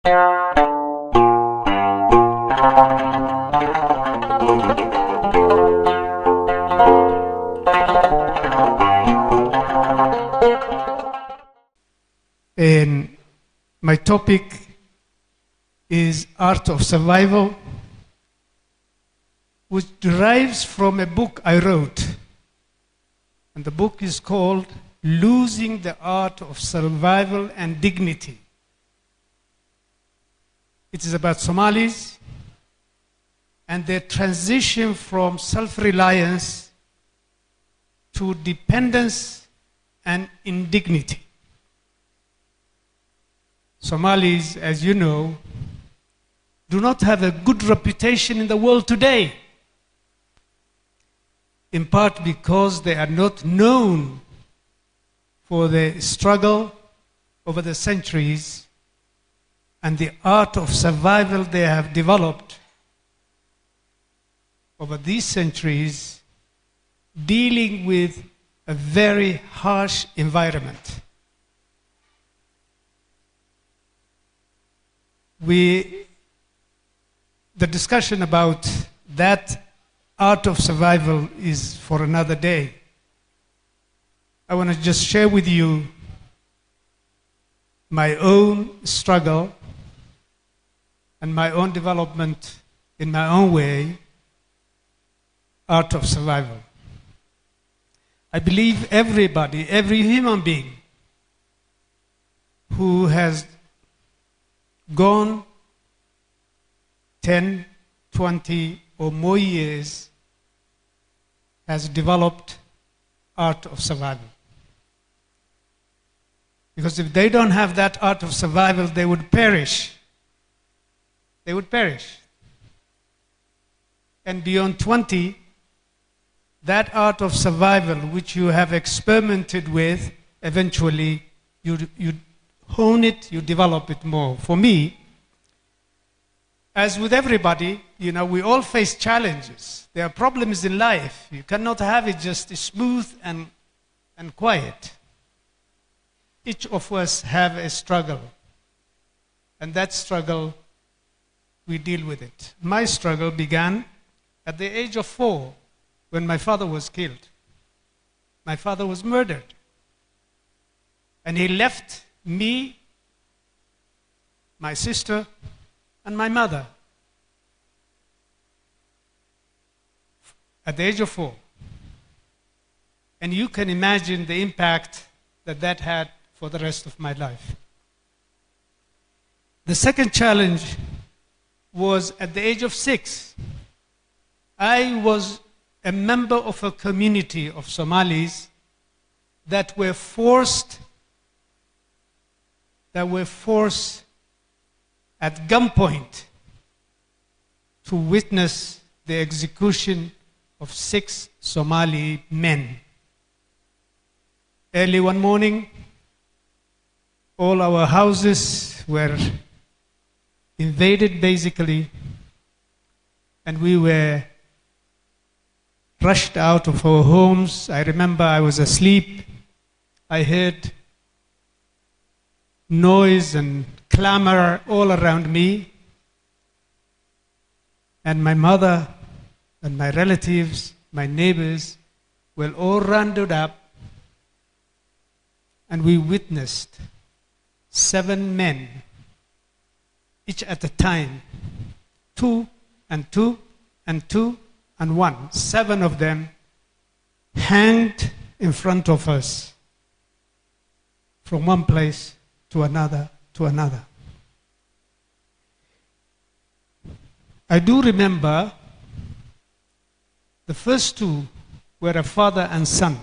And my topic is Art of Survival, which derives from a book I wrote. And the book is called Losing the Art of Survival and Dignity. It is about Somalis and their transition from self-reliance to dependence and indignity. Somalis, as you know, do not have a good reputation in the world today, in part because they are not known for the struggle over the centuries and the art of survival they have developed over these centuries, dealing with a very harsh environment. The discussion about that art of survival is for another day. I want to just share with you my own struggle and my own development in my own way, art of survival. I believe everybody, every human being who has gone 10, 20 or more years has developed art of survival. Because if they don't have that art of survival, they would perish. They would perish. And beyond 20, that art of survival which you have experimented with, eventually you hone it, you develop it more. For me, as with everybody, we all face challenges. There are problems in life. You cannot have it just smooth and quiet. Each of us have a struggle. And that struggle, we deal with it. My struggle began at the age of 4 when my father was killed. My father was murdered. And he left me, my sister, and my mother at the age of 4. And you can imagine the impact that had for the rest of my life. The second challenge was at the age of 6. I was a member of a community of Somalis that were forced at gunpoint to witness the execution of 6 Somali men. Early one morning, all our houses were invaded basically, and we were rushed out of our homes. I remember I was asleep. I heard noise and clamor all around me. And my mother and my relatives, my neighbors, were all rounded up. And we witnessed 7 men, each at a time, 2 and 2 and 2 and 1. 7 of them hanged in front of us from one place to another, to another. I do remember the first 2 were a father and son.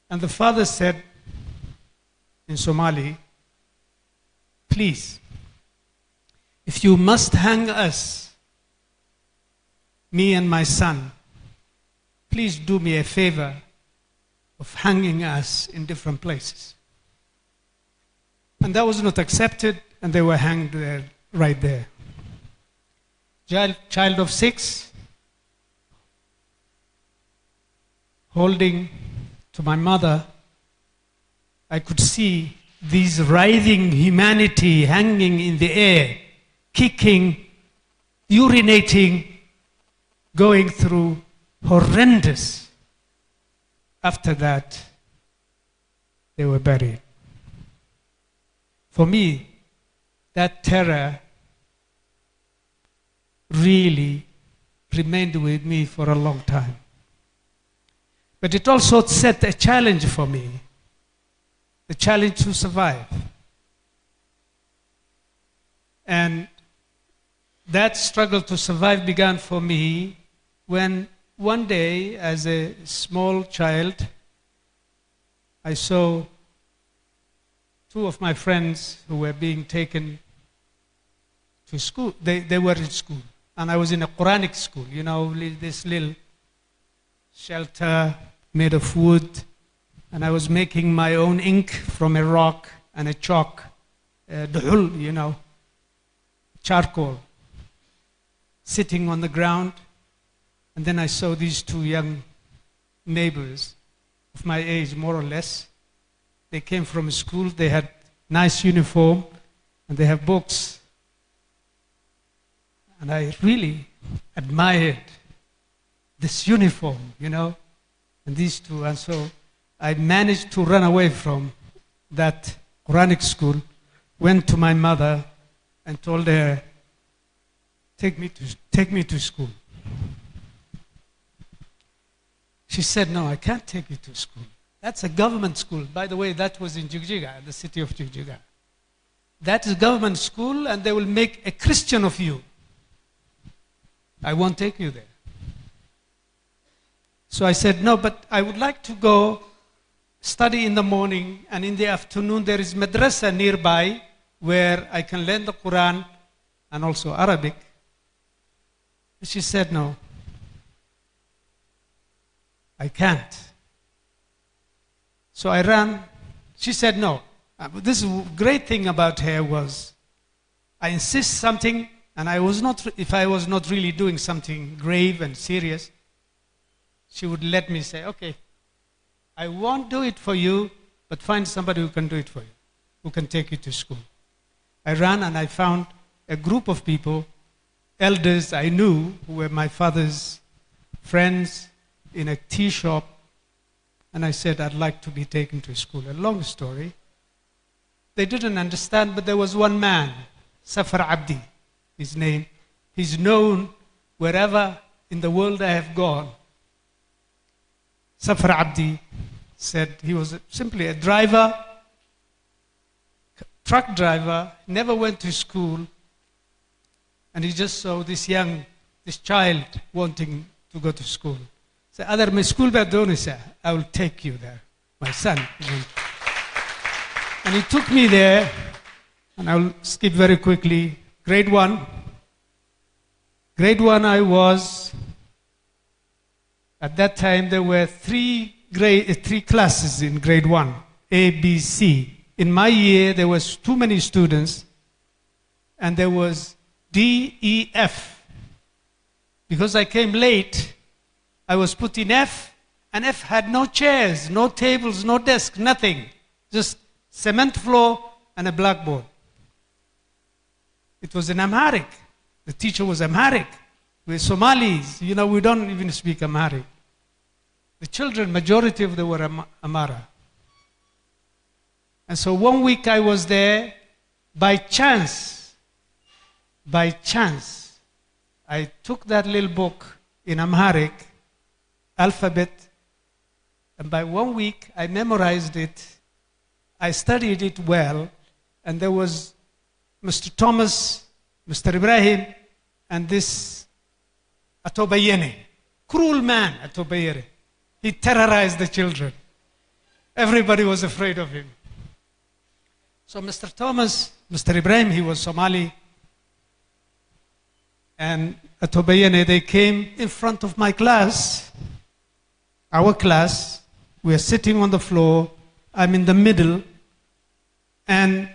And the father said in Somali, "Please, if you must hang us, me and my son, please do me a favor of hanging us in different places." And that was not accepted, and they were hanged there, right there. Child of 6, holding to my mother, I could see these writhing humanity hanging in the air, kicking, urinating, going through horrendous. After that, they were buried. For me, that terror really remained with me for a long time. But it also set a challenge for me, the challenge to survive. And that struggle to survive began for me when one day, as a small child, I saw two of my friends who were being taken to school. They were in school. And I was in a Quranic school, you know, this little shelter made of wood. And I was making my own ink from a rock and a chalk, duhul, you know, charcoal, sitting on the ground. And then I saw these two young neighbors of my age, more or less. They came from school, they had nice uniform, and they have books. And I really admired this uniform, you know, and these two. And so I managed to run away from that Quranic school, went to my mother and told her, take me to school. She said, no, I can't take you to school. That's a government school. By the way, that was in Jigjiga, the city of Jigjiga. That is a government school, and they will make a Christian of you. I won't take you there. So I said, no, but I would like to go study in the morning, and in the afternoon there is madrasa nearby where I can learn the Quran and also Arabic. She said, no, I can't. So I ran. She said, no. This great thing about her was I insist something, and if I was not really doing something grave and serious, she would let me say, okay, I won't do it for you, but find somebody who can do it for you, who can take you to school. I ran and I found a group of people, elders I knew, who were my father's friends, in a tea shop, and I said, I'd like to be taken to school. A long story. They didn't understand, but there was one man, Safar Abdi, his name. He's known wherever in the world I have gone. Safar Abdi said he was simply a driver, truck driver, never went to school, and he just saw this child wanting to go to school. Said, Adar my school badonisa, I will take you there, my son. And he took me there, and I will skip very quickly. Grade 1. Grade 1 I was, at that time there were three classes in grade 1, A, B, C. In my year there was too many students, and there was D, E, F. Because I came late, I was put in F, and F had no chairs, no tables, no desk, nothing. Just cement floor and a blackboard. It was in Amharic. The teacher was Amharic. We're Somalis. You know, we don't even speak Amharic. The children, majority of them were Amara. And so one week I was there. By chance, I took that little book in Amharic, alphabet, and by 1 week I memorized it. I studied it well, and there was Mr. Thomas, Mr. Ibrahim, and this Atobayene, cruel man Atobayene. He terrorized the children. Everybody was afraid of him. So Mr. Thomas, Mr. Ibrahim, he was Somali, and Atobayene, they came in front of my class, our class. We are sitting on the floor. I'm in the middle, and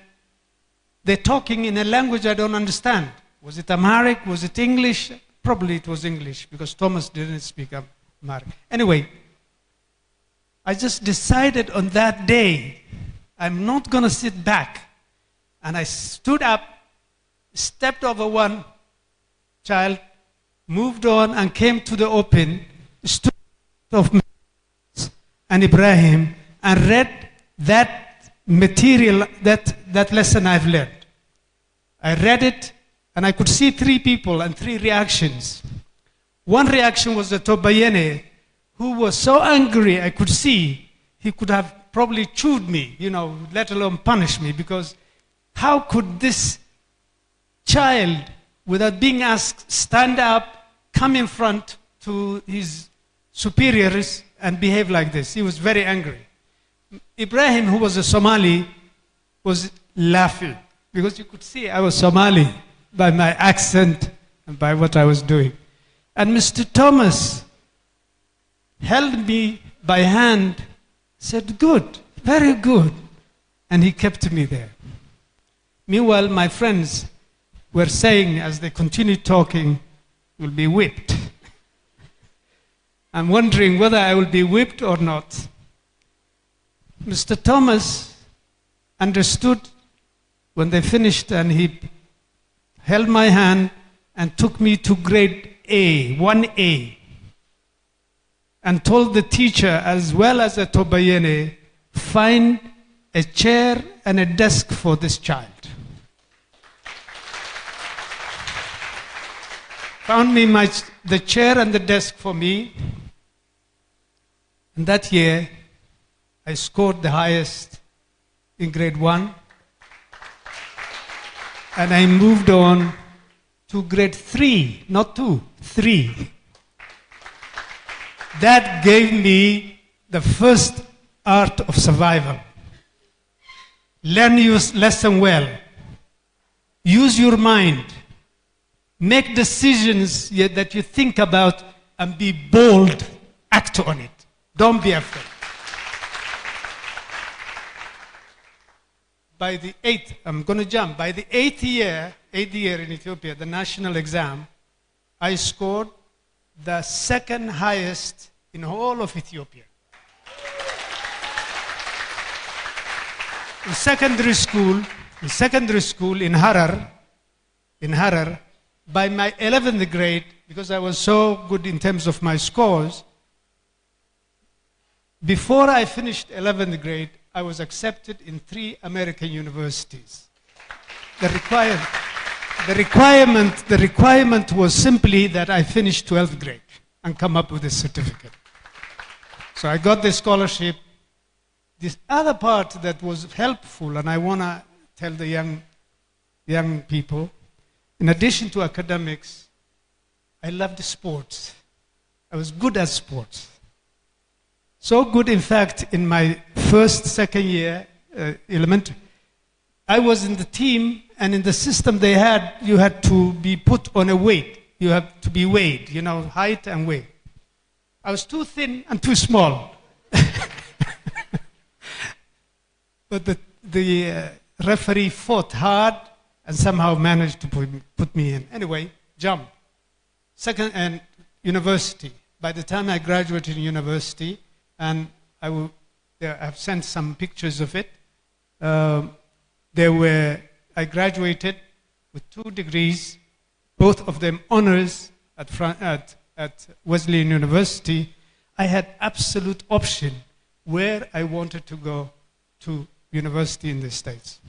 they're talking in a language I don't understand. Was it Amharic? Was it English? Probably it was English, because Thomas didn't speak Amharic. Anyway, I just decided on that day I'm not going to sit back. And I stood up, stepped over one child, moved on and came to the open, stood of Moses and Ibrahim and read that material, that lesson I've learned. I read it and I could see three people and three reactions. One reaction was the Tobayene, who was so angry I could see he could have probably chewed me, let alone punish me, because how could this child, without being asked, stand up, come in front to his superiors and behave like this? He was very angry. Ibrahim, who was a Somali, was laughing because you could see I was Somali by my accent and by what I was doing. And Mr. Thomas held me by hand, said, "Good, very good." And he kept me there. Meanwhile, my friends were saying, as they continued talking, "You'll be whipped." I'm wondering whether I will be whipped or not. Mr. Thomas understood when they finished, and he held my hand and took me to grade A, 1A, and told the teacher as well as the Tobayene, "Find a chair and a desk for this child." Found me the chair and the desk for me. And that year, I scored the highest in grade 1. And I moved on to grade 3, not 2, 3. That gave me the first art of survival. Learn your lesson well. Use your mind. Make decisions that you think about and be bold. Act on it. Don't be afraid. By the 8th, I'm going to jump. By the 8th year in Ethiopia, the national exam, I scored the second highest in all of Ethiopia. In secondary school in Harar, by my 11th grade, because I was so good in terms of my scores, before I finished 11th grade, I was accepted in 3 American universities. The requirement was simply that I finish 12th grade and come up with a certificate. So I got the scholarship. This other part that was helpful, and I want to tell the young people, in addition to academics, I loved sports. I was good at sports. So good, in fact, in my second year, elementary, I was in the team, and in the system they had, you had to be put on a weight. You have to be weighed, height and weight. I was too thin and too small. But the referee fought hard and somehow managed to put me in. Anyway, jump. Second, and university. By the time I graduated in university, and I've sent some pictures of it, I graduated with 2 degrees, both of them honors at Wesleyan University. I had absolute option where I wanted to go to university in the States.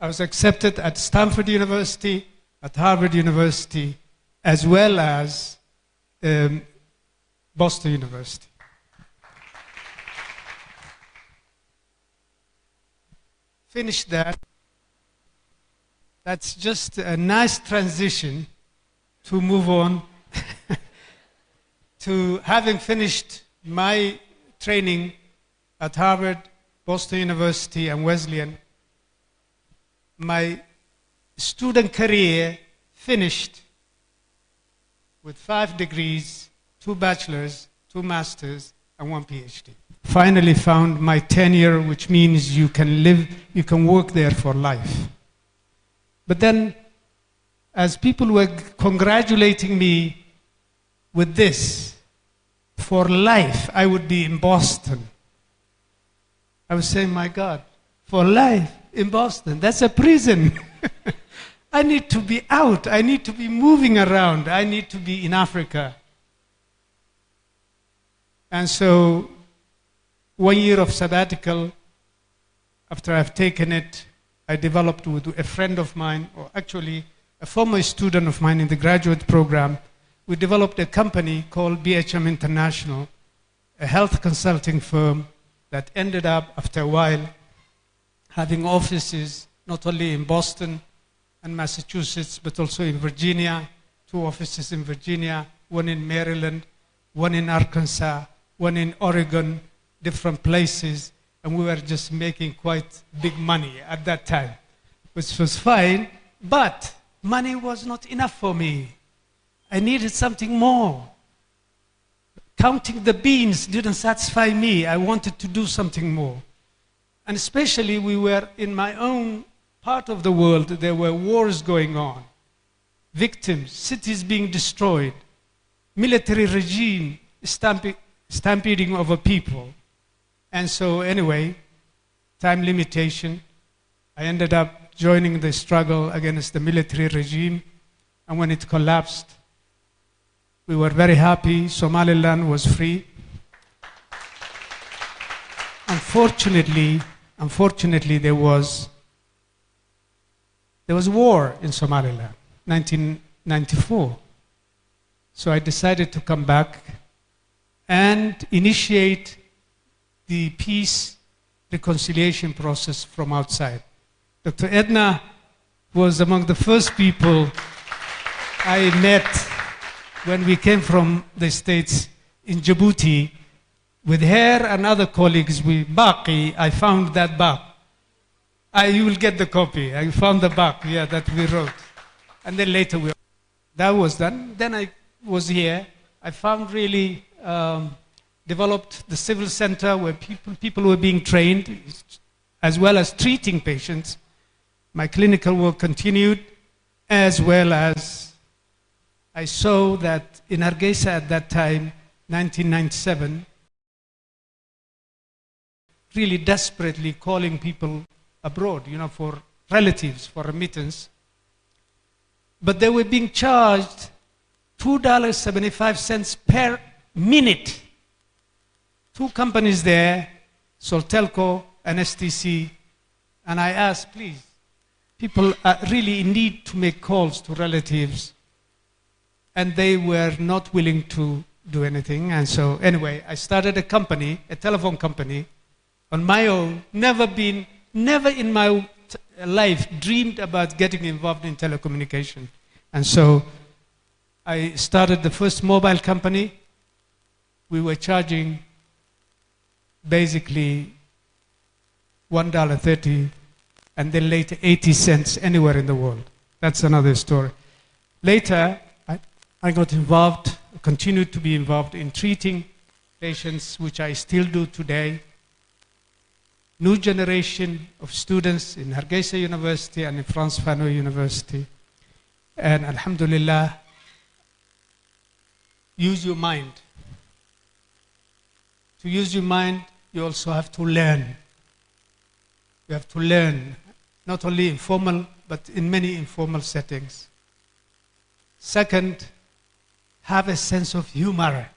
I was accepted at Stanford University, at Harvard University, as well as Boston University. Finished that. That's just a nice transition to move on to having finished my training at Harvard, Boston University, and Wesleyan. My student career finished with 5 degrees, 2 bachelors, 2 masters, and 1 PhD. Finally found my tenure, which means you can work there for life. But then, as people were congratulating me with this, for life, I would be in Boston. I was saying, my God, for life in Boston, that's a prison. I need to be out. I need to be moving around. I need to be in Africa. And so 1 year of sabbatical, after I've taken it, I developed with a friend of mine, or actually a former student of mine in the graduate program. We developed a company called BHM International, a health consulting firm that ended up, after a while, having offices not only in Boston and Massachusetts, but also in Virginia, 2 offices in Virginia, 1 in Maryland, 1 in Arkansas, 1 in Oregon, different places, and we were just making quite big money at that time, which was fine, but money was not enough for me. I needed something more. Counting the beans didn't satisfy me. I wanted to do something more. And especially we were in my own part of the world, there were wars going on. Victims, cities being destroyed, military regime stampeding over people. And so anyway, time limitation, I ended up joining the struggle against the military regime. And when it collapsed, we were very happy. Somaliland was free. Unfortunately, there was war in Somaliland, 1994. So I decided to come back and initiate the peace reconciliation process from outside. Dr. Edna was among the first people I met when we came from the States in Djibouti. With her and other colleagues, Baqi, I found that book. You will get the copy. I found the book, that we wrote. And then later that was done. Then I was here. I found really developed the civil center where people were being trained, as well as treating patients. My clinical work continued, as well as I saw that in Hargeisa at that time, 1997, really desperately calling people abroad, for relatives, for remittance. But they were being charged $2.75 per minute. 2 companies there, Soltelco and STC, and I asked, please, people are really in need to make calls to relatives, and they were not willing to do anything. And so anyway, I started a company, a telephone company, on my own. Never in my life dreamed about getting involved in telecommunication. And so I started the first mobile company. We were charging basically $1.30 and then later 80 cents anywhere in the world. That's another story. Later, I got involved, continued to be involved in treating patients, which I still do today. New generation of students in Hargeisa University and in France Fanon University. And alhamdulillah, use your mind. To use your mind, you also have to learn. You have to learn, not only informal, but in many informal settings. Second, have a sense of humor.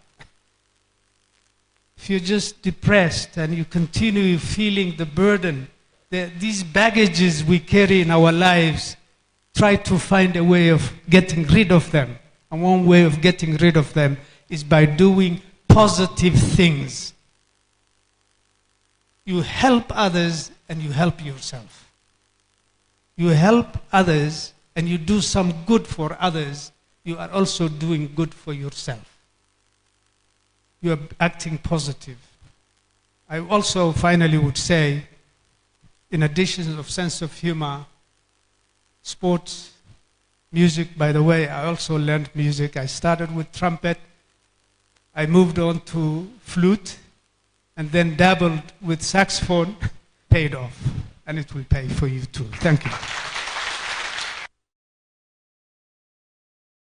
If you're just depressed and you continue feeling the burden, these baggages we carry in our lives, try to find a way of getting rid of them. And one way of getting rid of them is by doing positive things. You help others and you help yourself. You help others and you do some good for others, you are also doing good for yourself. You are acting positive. I also finally would say, in addition of sense of humor, sports, music. By the way, I also learned music. I started with trumpet. I moved on to flute and then dabbled with saxophone. Paid off. And it will pay for you too. Thank you.